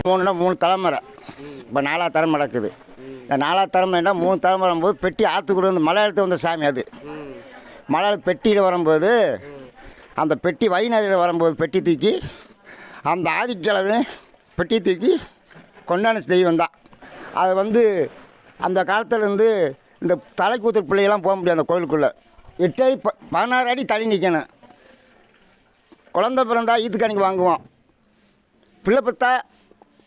மூணு தலைமுறை. இப்போ 4ஆவது தலைமுறை நடக்குது. இந்த 4ஆவது தலைமுறைனா 3 தலைமுறை வரும்போது பெட்டி ஆற்றுக்குள்ள வந்து மலை எடுத்து வந்த சாமி அது. மலை பெட்டியில் வரும்போது அந்த பெட்டி வைநதியில் வரும்போது பெட்டி தூக்கி அந்த ஆதிக்கிழமை பெட்டி தூக்கி கொண்டான தெய்வம் தான். அது வந்து அந்த காலத்துலேருந்து இந்த தலைக்கூத்துற பிள்ளைகள்லாம் போக முடியாது. அந்த கோயிலுக்குள்ளே 8 அடி 16 அடி தள்ளி நிற்கணும். குழந்த பிறந்தா ஈத்துக்காணிக்கு வாங்குவோம். பிள்ளை பத்தா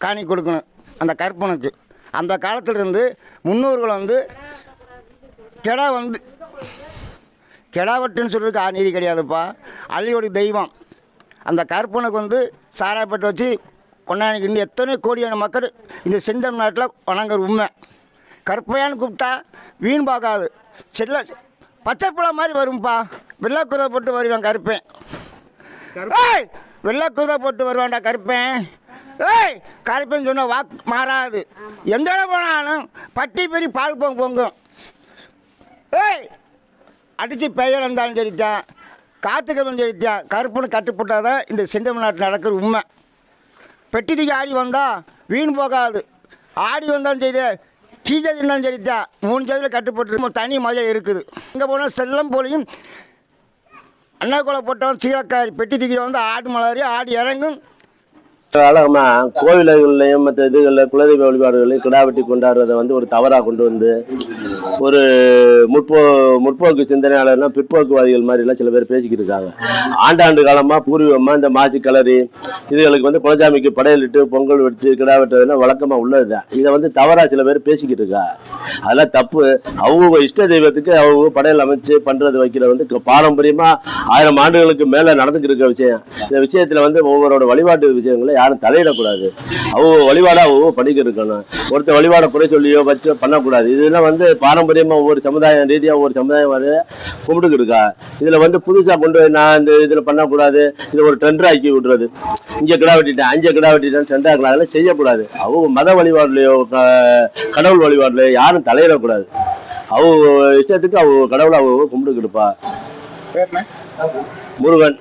காணி கொடுக்கணும் அந்த கற்பனுக்கு. அந்த காலத்திலிருந்து முன்னோர்கள் வந்து கெடா வெட்டுன்னு சொல்கிறதுக்கு நீதி கிடையாதுப்பா. அள்ளியோட தெய்வம் அந்த கற்பனுக்கு வந்து சாராயப்பட்டு வச்சு கொண்டாடிக்கு இன்னும் எத்தனை கோடியான மக்கள் இந்த செந்தமிழ்நாட்டில் வணங்குற உண்மை. கற்பையான்னு கூப்பிட்டா வீண் பார்க்காது. பச்சை புழா மாதிரி வரும்பா. வெள்ளைக்குதை போட்டு வருவேன் கருப்பேன். வெள்ளைக்குதை போட்டு வருவான்டா கருப்பேன். கருப்பேன்னு சொன்னால் வாக்கு மாறாது. எந்த இடம் போனாலும் பட்டி பெரிய பால் பொங்கும். அடித்து பெயர் இருந்தாலும் சரித்தான், காற்றுக்கிழமை சரித்தான், கருப்புன்னு கட்டுப்பட்டால் தான் இந்த செந்தமிழ்நாட்டில் நடக்கிற உண்மை. பெட்டி தூக்கி ஆடி வந்தால் வீண் போகாது. ஆடி வந்தாலும் சரி, கீஜாதி இருந்தாலும் சரித்தான், 3 ஜாதியில் கட்டுப்பட்டு தனி மஜா இருக்குது. இங்கே போனால் செல்லம் போலியும் அண்ணா கொலை போட்டவன் சீலக்காரி பெட்டி தூக்கி வந்து ஆடு மலரி ஆடி இறங்கும். காலமாக கோவில்கள்லையும் மற்ற இதுகளில் குலதெய்வ வழிபாடுகளையும் கிடா வெட்டி கொண்டாடுறதை வந்து ஒரு தவறாக கொண்டு வந்து ஒரு முற்போக்கு சிந்தனையாளர்னா பிற்போக்குவாதிகள் மாதிரிலாம் சில பேர் பேசிக்கிட்டு இருக்காங்க. ஆண்டாண்டு காலமாக பூர்வீகமாக இந்த மாசி கலரி இதுகளுக்கு வந்து குலசாமிக்கு படையலிட்டு பொங்கல் வச்சு கிடா வெட்டுறதுலாம் வழக்கமாக உள்ளது தான். இதை வந்து தவறாக சில பேர் பேசிக்கிட்டு இருக்கா. அதெல்லாம் தப்பு. அவங்க இஷ்ட தெய்வத்துக்கு அவங்க படையல் அமைச்சு பண்ணுறது வைக்கிற வந்து பாரம்பரியமாக 1000 ஆண்டுகளுக்கு மேலே நடந்துக்கிட்டு இருக்க விஷயம். இந்த விஷயத்தில் வந்து ஒவ்வொருவரோட வழிபாட்டு விஷயங்களை யாரும் தலையிடக்கூடாது. அவங்க வழிபாடாக அவங்க பண்ணிக்கிட்டு இருக்கணும். ஒருத்தர் வழிபாடை குறை சொல்லியோ வச்சு பண்ணக்கூடாது. இதெல்லாம் வந்து பாரம்பரியமாக ஒவ்வொரு சமுதாயம் ரீதியாக ஒவ்வொரு சமுதாயம் கும்பிட்டுக்கிட்டு இருக்கா. இதில் வந்து புதுசாக கொண்டு நான் இந்த இதில் பண்ணக்கூடாது, இதை ஒரு ட்ரெண்ட் ஆக்கி விடுறது. இங்கே கிடா வெட்டிட்டேன், அங்கே கிடா வெட்டிட்டேன் ட்ரெண்ட் ஆக்கலாம். அதெல்லாம் செய்யக்கூடாது. அவங்க மத வழிபாடுலையோ கடவுள் வழிபாடுலையோ யாரும் தலையிடக்கூடாது. அவங்க இஷ்டத்துக்கு அவங்க கடவுளை அவங்க கும்பிட்டுக்கிட்டுப்பா. முருகன்.